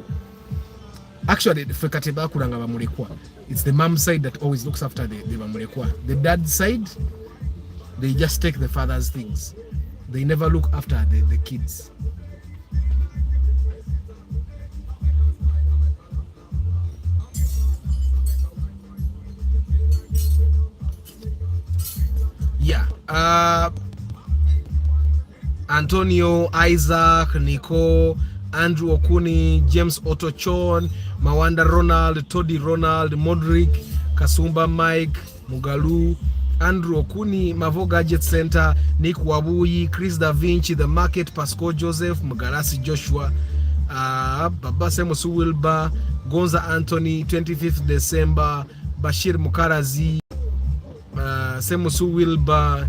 Actually, it's the mom's side that always looks after the bamulekwa. The dad's side, they just take the father's things. They never look after the kids. Yeah. Antonio, Isaac, Nico, Andrew Okuni, James Otochon, Mawanda Ronald, Toddy Ronald, Modric, Kasumba Mike, Mugalu, Andrew Okuni, Mavo Gadget Center, Nick Wabuyi, Chris Da Vinci, The Market, Pasco Joseph, Mugarasi Joshua, Baba Semosu Wilba, Gonza Anthony, 25th December, Bashir Mukarazi, Semosu Wilba,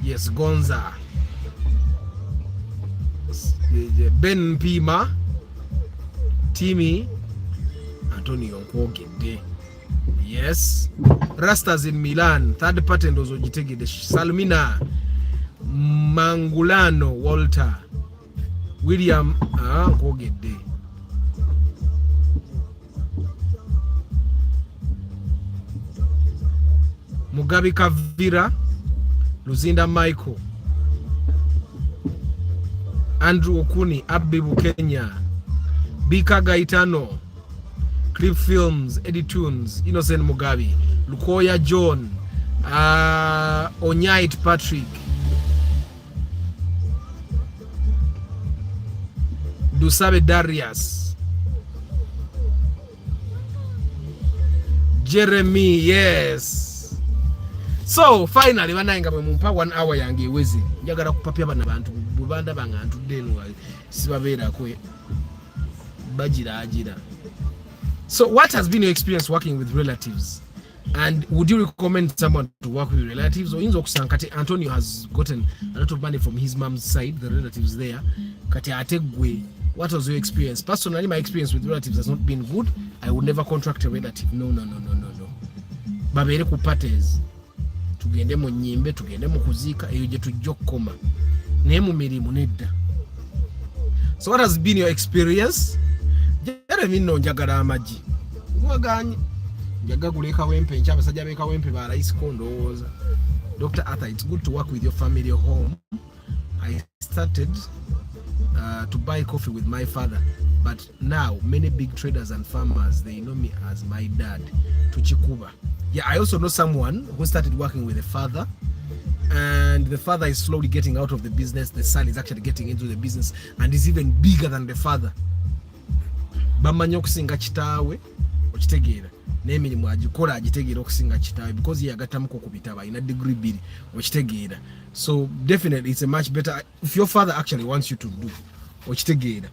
yes, Gonza. Ben Pima, Timmy, Antonio Kwogede. Yes. Rastas in Milan, third patent was Ojitegede. Salmina, Mangulano, Walter, William Kwogede. Mugabe Kavira, Luzinda Michael. Andrew Okuni, Abibu Kenya, Bika Gaetano, Clip Films, Eddie Tunes, Innocent Mugabe, Lukoya John, Onyait Patrick, Dusabe Darius, Jeremy, yes. So finally banainga bwe mumpa 1 hour yange eweze njagala kupapya bana bantu bubanda bangantu denu sibabeera kwe bajira ajira. So what has been your experience working with relatives, and would you recommend someone to work with relatives? Or inzo kusankate Antonio has gotten a lot of money from his mom's side, the relatives there kati ategwe. What was your experience? Personally, my experience with relatives has not been good. I would never contract a relative. No. Babere ku parties tugende mu nyimbe tugende mu kuzika eyo je tujokoma ne mu mirimu nedda. So what has been your experience? Jeremy no njagala amaji mwaganye njaga kuleka wempe nchaba sajja beka wempe ba rais kondooza. Dr. Arthur, it's good to work with your family home. I started to buy coffee with my father, but now many big traders and farmers, they know me as my dad. Tuchikuba. Yeah, I also know someone who started working with the father, and the father is slowly getting out of the business. The son is actually getting into the business and is even bigger than the father. Bamanyi okusinga kitaawe okitegeera n'emirimu agikola agitegeera okusinga kitaawe because yagatamuko ku bitaba ina degree 2 okitegeera. So definitely it's a much better if your father actually wants you to do okitegeera.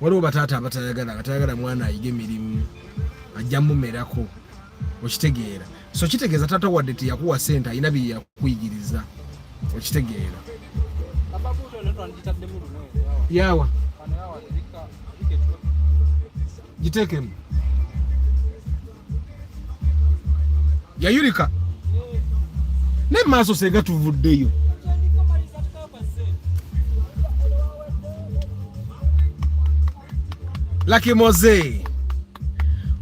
Waliwo bataata abatayagala mwana ayige emirimu ajja mumerako okitegeera. So kitegeeza taata wadde teyakuwa sente ayina bye yakuyigiriza okitegeera. Yawa jitekemu yayulika ne maaso senga tuvuddeyo. Lucky Mose,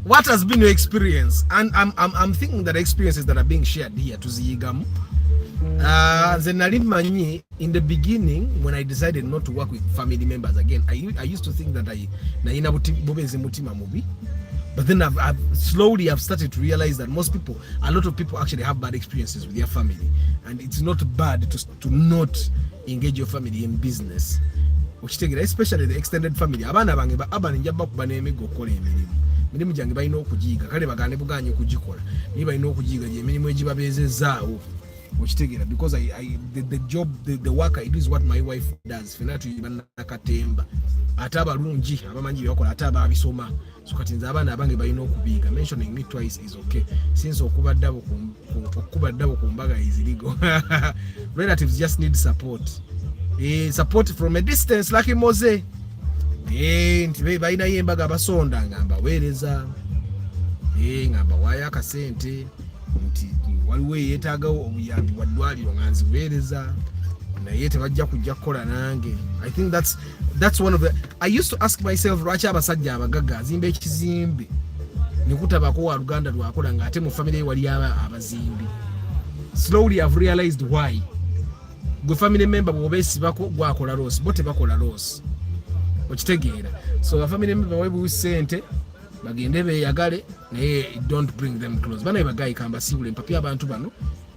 what has been your experience? And I'm thinking that experiences that are being shared here to Ziyigamu. In the beginning, when I decided not to work with family members again, I used to think that but then I've slowly started to realize that a lot of people actually have bad experiences with their family, and it's not bad to not engage your family in business. Especially the extended family. Abana bange abana njaba kuba n'emiggo okukola emirimu. Mirimu gyange balina okugiyiga kale bagane buganye okugikola. Niye balina okugiyiga gye emirimu egibabeezezaawo. Because the job, the work I do is what my wife does. Fena tuyibana katemba. Ate abalungi abamanyi byakola ate ababisoma. So kati nze abaana abange balina okubiyiga. Mentioning me twice is okay. Since okubaddabo ku mbaga is illegal. Relatives just need support. Support from a distance like Mose. Nti balina yembaga abasonda ngamba weereza. Ngamba waya akasente. Nti waliwo yeetaagawo obuyambi bwa ddwaliro nga nziweereza naye tebajja kujja kukola nange. I think that's one of the I used to ask myself lwaki abasajja abagaga azimba ekizimbe nekutabako wa Uganda lwakola ng'ate mu family wali abazimbi. Slowly I've realized why. Gwe family member bw'obeesibako gwakola loss bo tebakola loss okitegeera. So a family member weebuwa ssente bagende beeyagale naye don't bring them close. Bana bagayi kamba sibule mpapya abantu bano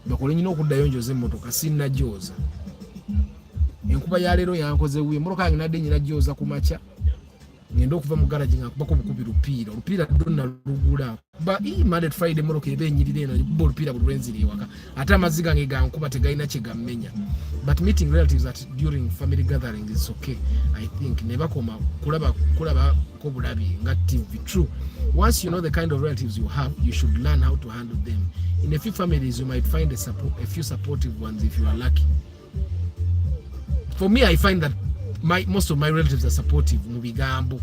bakole nnyo okuddayo njoze emmotoka sinnajooza. Enkuba ya leero yankoze wuye emmotoka yange nadde nnyina jooza ku makya ngenda okuva mu garage nga nkubako bukubi lupiira donna lugula ba Monday Friday emmotoka eba enyirira eno kuba olupiira buli lwenziri ewaka ate amazzi gange gankuba tegalina kye gammenya. But meeting relatives during family gatherings is okay. I think ne bakoma kulaba ko bulabi nga TV. True, once you know the kind of relatives you have, you should learn how to handle them. In a few families you might find a few supportive ones if you are lucky. For me, I find that most of my relatives are supportive mu bigambo.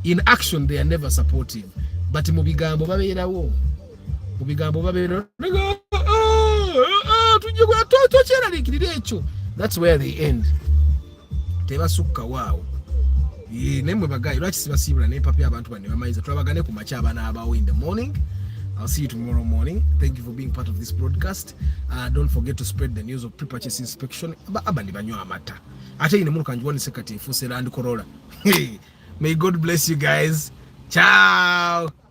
In action they are never supportive, but mu bigambo babeerawo. Mu bigambo babeera that's where they end. Tebasukka waawo. Nemwe bagayi lwaki sibasibula ne papya abantu bane bamayiza tulabagane ku macha abana abawo in the morning I'll see you tomorrow morning. Thank you for being part of this broadcast. Don't forget to spread the news of pre-purchase inspection. Abandi banywa amata. Ate ine munu kanjwani sekati fuse Land Corolla. May God bless you guys. Ciao.